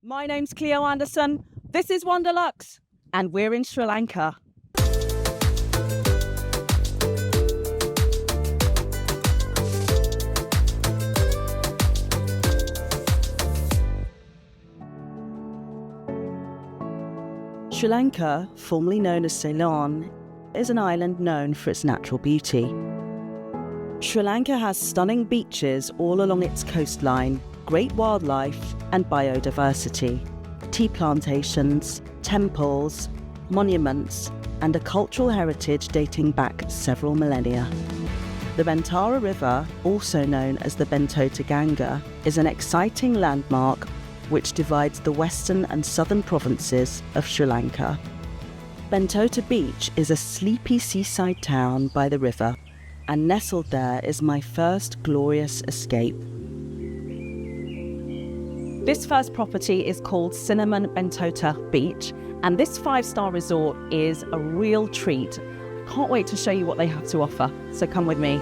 My name's Cleo Anderson, this is Wanderluxe, and we're in Sri Lanka. Sri Lanka, formerly known as Ceylon, is an island known for its natural beauty. Sri Lanka has stunning beaches all along its coastline, great wildlife and biodiversity, tea plantations, temples, monuments, and a cultural heritage dating back several millennia. The Bentara River, also known as the Bentota Ganga, is an exciting landmark which divides the western and southern provinces of Sri Lanka. Bentota Beach is a sleepy seaside town by the river, and nestled there is my first glorious escape. This first property is called Cinnamon Bentota Beach, and this 5-star resort is a real treat. Can't wait to show you what they have to offer, so come with me.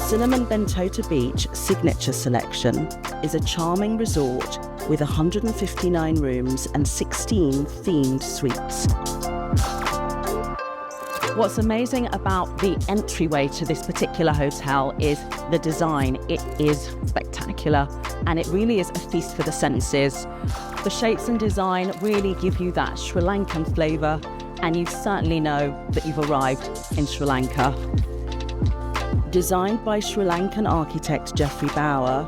Cinnamon Bentota Beach Signature Selection is a charming resort with 159 rooms and 16 themed suites. What's amazing about the entryway to this particular hotel is the design. It is spectacular and it really is a feast for the senses. The shapes and design really give you that Sri Lankan flavour, and you certainly know that you've arrived in Sri Lanka. Designed by Sri Lankan architect Geoffrey Bower,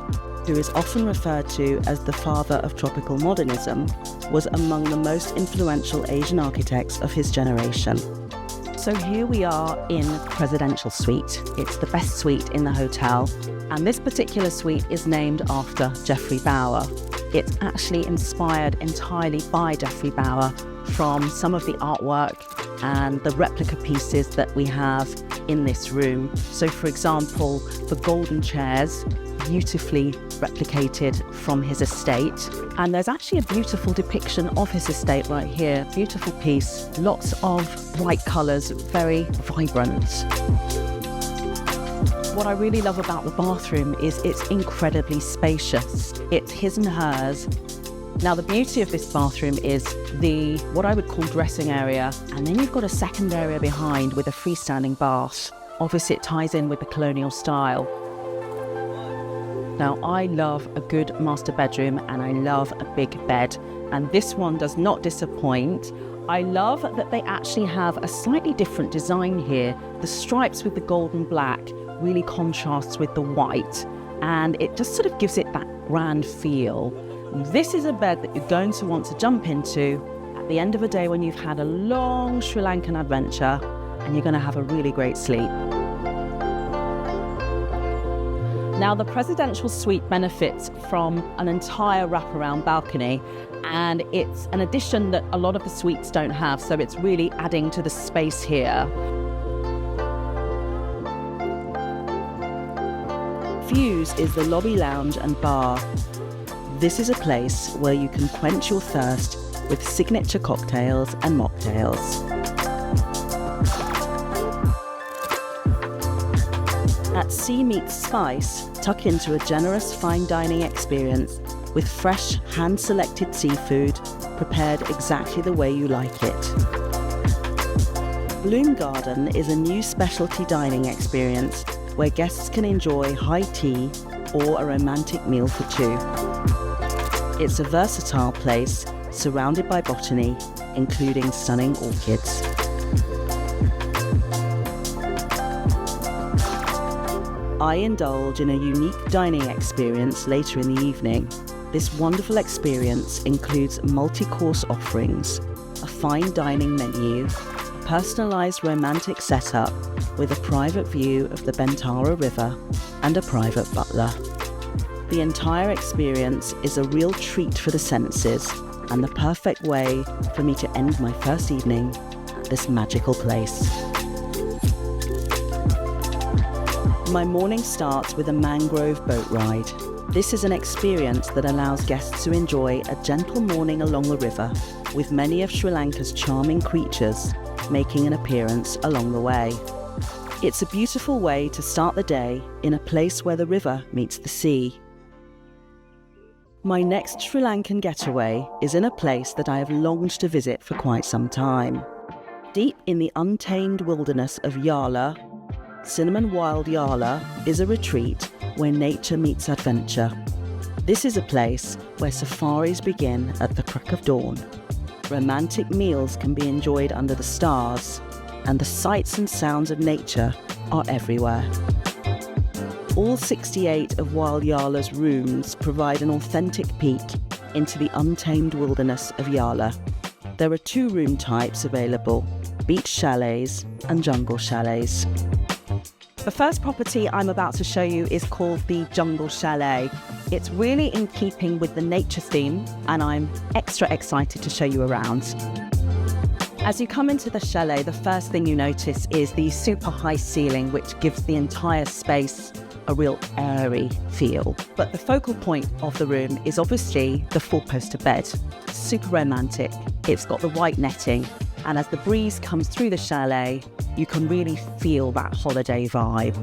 who is often referred to as the father of tropical modernism, was among the most influential Asian architects of his generation. So here we are in Presidential Suite. It's the best suite in the hotel, and this particular suite is named after Geoffrey Bower. It's actually inspired entirely by Geoffrey Bower from some of the artwork and the replica pieces that we have in this room. So for example, the golden chairs, beautifully replicated from his estate. And there's actually a beautiful depiction of his estate right here. Beautiful piece, lots of bright colours, very vibrant. What I really love about the bathroom is it's incredibly spacious. It's his and hers. Now the beauty of this bathroom is the, what I would call dressing area, and then you've got a second area behind with a freestanding bath. Obviously it ties in with the colonial style. Now I love a good master bedroom and I love a big bed, and this one does not disappoint. I love that they actually have a slightly different design here. The stripes with the gold and black really contrasts with the white, and it just sort of gives it that grand feel. This is a bed that you're going to want to jump into at the end of a day when you've had a long Sri Lankan adventure, and you're going to have a really great sleep. Now the Presidential Suite benefits from an entire wraparound balcony, and it's an addition that a lot of the suites don't have, so it's really adding to the space here. Fuse is the lobby lounge and bar. This is a place where you can quench your thirst with signature cocktails and mocktails. At Sea Meets Spice, tuck into a generous fine dining experience with fresh, hand-selected seafood prepared exactly the way you like it. Bloom Garden is a new specialty dining experience where guests can enjoy high tea or a romantic meal for two. It's a versatile place surrounded by botany, including stunning orchids. I indulge in a unique dining experience later in the evening. This wonderful experience includes multi-course offerings, a fine dining menu, a personalised romantic setup with a private view of the Bentara River and a private butler. The entire experience is a real treat for the senses and the perfect way for me to end my first evening at this magical place. My morning starts with a mangrove boat ride. This is an experience that allows guests to enjoy a gentle morning along the river, with many of Sri Lanka's charming creatures making an appearance along the way. It's a beautiful way to start the day in a place where the river meets the sea. My next Sri Lankan getaway is in a place that I have longed to visit for quite some time. Deep in the untamed wilderness of Yala, Cinnamon Wild Yala is a retreat where nature meets adventure. This is a place where safaris begin at the crack of dawn. Romantic meals can be enjoyed under the stars, and the sights and sounds of nature are everywhere. All 68 of Wild Yala's rooms provide an authentic peek into the untamed wilderness of Yala. There are 2 room types available: beach chalets and jungle chalets. The first property I'm about to show you is called the Jungle Chalet. It's really in keeping with the nature theme, and I'm extra excited to show you around. As you come into the chalet, the first thing you notice is the super high ceiling, which gives the entire space a real airy feel. But the focal point of the room is obviously the 4-poster bed. Super romantic. It's got the white netting, and as the breeze comes through the chalet, you can really feel that holiday vibe.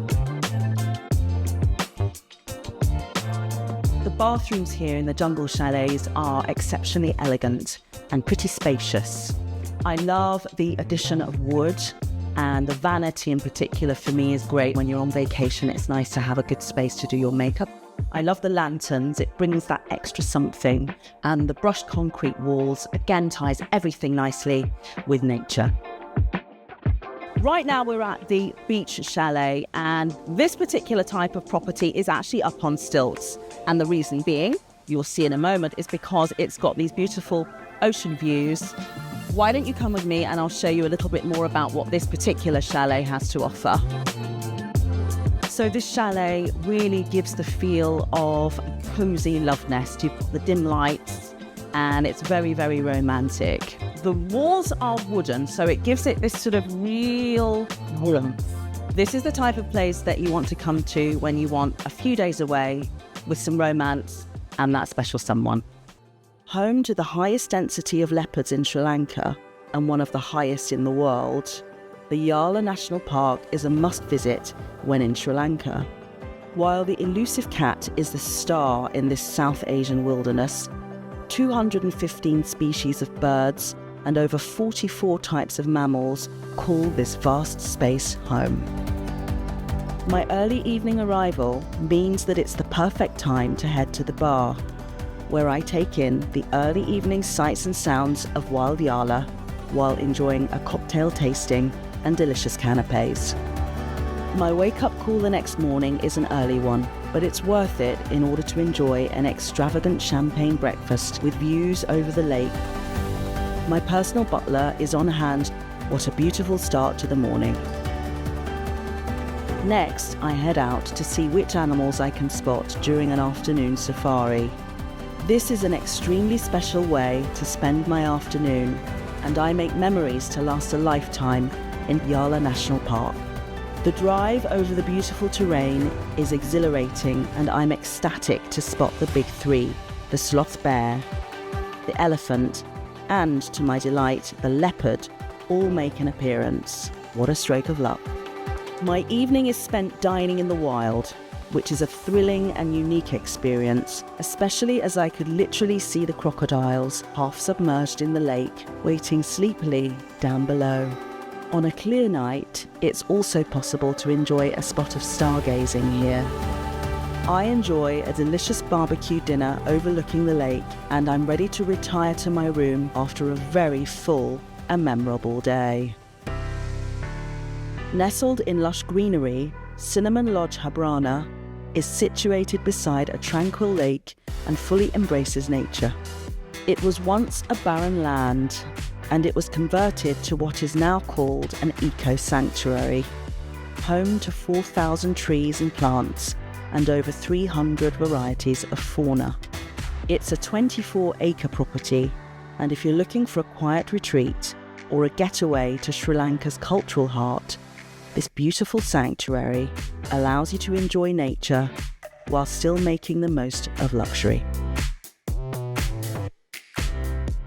The bathrooms here in the Jungle Chalets are exceptionally elegant and pretty spacious. I love the addition of wood, and the vanity in particular for me is great. When you're on vacation, it's nice to have a good space to do your makeup. I love the lanterns, it brings that extra something, and the brushed concrete walls again ties everything nicely with nature. Right now we're at the beach chalet, and this particular type of property is actually up on stilts, and the reason being, you'll see in a moment, is because it's got these beautiful ocean views. Why don't you come with me and I'll show you a little bit more about what this particular chalet has to offer. So this chalet really gives the feel of a cozy love nest. You've got the dim lights and it's very, very romantic. The walls are wooden, so it gives it this sort of real warmth. This is the type of place that you want to come to when you want a few days away with some romance and that special someone. Home to the highest density of leopards in Sri Lanka and one of the highest in the world, the Yala National Park is a must-visit when in Sri Lanka. While the elusive cat is the star in this South Asian wilderness, 215 species of birds and over 44 types of mammals call this vast space home. My early evening arrival means that it's the perfect time to head to the bar, where I take in the early evening sights and sounds of Wild Yala while enjoying a cocktail tasting and delicious canapes. My wake-up call the next morning is an early one, but it's worth it in order to enjoy an extravagant champagne breakfast with views over the lake. My personal butler is on hand. What a beautiful start to the morning. Next, I head out to see which animals I can spot during an afternoon safari. This is an extremely special way to spend my afternoon, and I make memories to last a lifetime in Yala National Park. The drive over the beautiful terrain is exhilarating, and I'm ecstatic to spot the big 3, the sloth bear, the elephant, and to my delight, the leopard, all make an appearance. What a stroke of luck. My evening is spent dining in the wild, which is a thrilling and unique experience, especially as I could literally see the crocodiles half submerged in the lake, waiting sleepily down below. On a clear night, it's also possible to enjoy a spot of stargazing here. I enjoy a delicious barbecue dinner overlooking the lake, and I'm ready to retire to my room after a very full and memorable day. Nestled in lush greenery, Cinnamon Lodge Habrana is situated beside a tranquil lake and fully embraces nature. It was once a barren land, and it was converted to what is now called an eco-sanctuary, home to 4,000 trees and plants and over 300 varieties of fauna. It's a 24-acre property, and if you're looking for a quiet retreat or a getaway to Sri Lanka's cultural heart, this beautiful sanctuary allows you to enjoy nature while still making the most of luxury.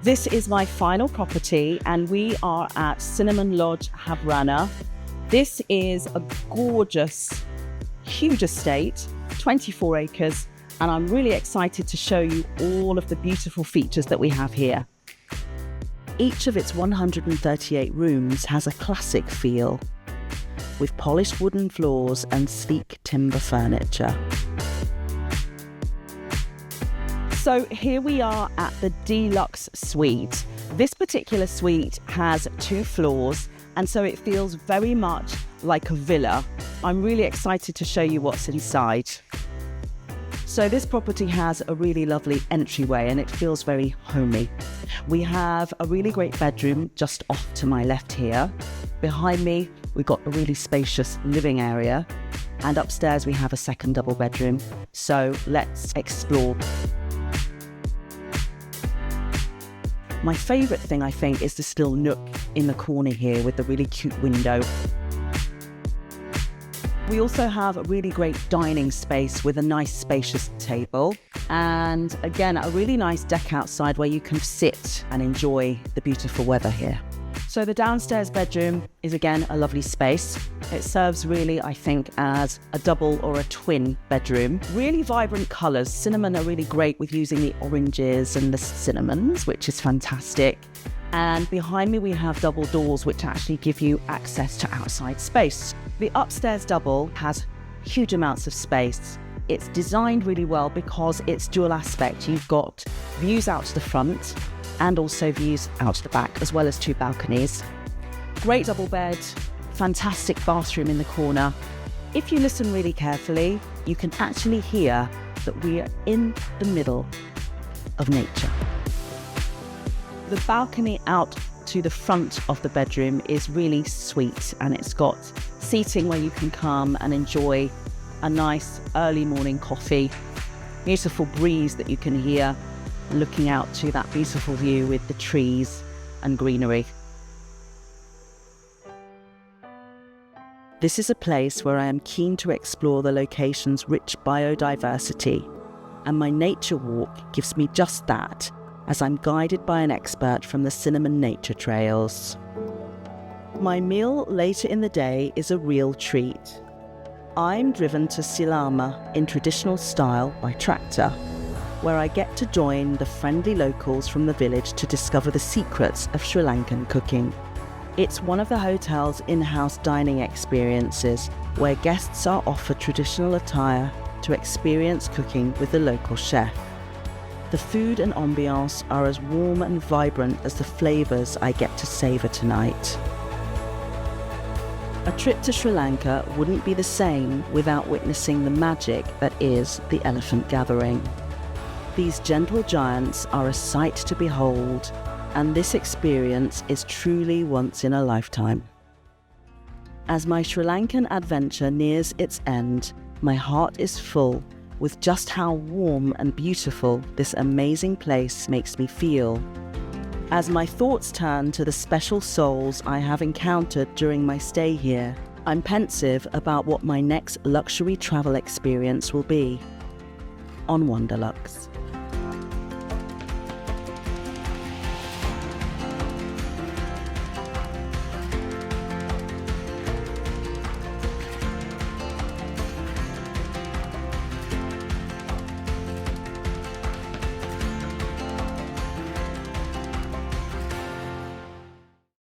This is my final property, and we are at Cinnamon Lodge Habrana. This is a gorgeous, huge estate, 24 acres, and I'm really excited to show you all of the beautiful features that we have here. Each of its 138 rooms has a classic feel, with polished wooden floors and sleek timber furniture. So here we are at the Deluxe suite. This particular suite has 2 floors, and so it feels very much like a villa. I'm really excited to show you what's inside. So this property has a really lovely entryway and it feels very homey. We have a really great bedroom just off to my left here. Behind me, we've got a really spacious living area, and upstairs we have a second double bedroom. So let's explore. My favourite thing, I think, is this little nook in the corner here with the really cute window. We also have a really great dining space with a nice spacious table, and again a really nice deck outside where you can sit and enjoy the beautiful weather here. So the downstairs bedroom is again a lovely space. It serves really, I think, as a double or a twin bedroom. Really vibrant colours. Cinnamon are really great with using the oranges and the cinnamons, which is fantastic. And behind me we have double doors which actually give you access to outside space. The upstairs double has huge amounts of space. It's designed really well because it's dual aspect. You've got views out to the front and also views out to the back, as well as 2 balconies. Great double bed, fantastic bathroom in the corner. If you listen really carefully, you can actually hear that we are in the middle of nature. The balcony out to the front of the bedroom is really sweet, and it's got seating where you can come and enjoy a nice early morning coffee, beautiful breeze that you can hear, looking out to that beautiful view with the trees and greenery. This is a place where I am keen to explore the location's rich biodiversity, and my nature walk gives me just that, as I'm guided by an expert from the Cinnamon Nature Trails. My meal later in the day is a real treat. I'm driven to Silama in traditional style by tractor, where I get to join the friendly locals from the village to discover the secrets of Sri Lankan cooking. It's one of the hotel's in-house dining experiences, where guests are offered traditional attire to experience cooking with the local chef. The food and ambiance are as warm and vibrant as the flavours I get to savour tonight. A trip to Sri Lanka wouldn't be the same without witnessing the magic that is the elephant gathering. These gentle giants are a sight to behold, and this experience is truly once in a lifetime. As my Sri Lankan adventure nears its end, my heart is full with just how warm and beautiful this amazing place makes me feel. As my thoughts turn to the special souls I have encountered during my stay here, I'm pensive about what my next luxury travel experience will be on Wanderluxe.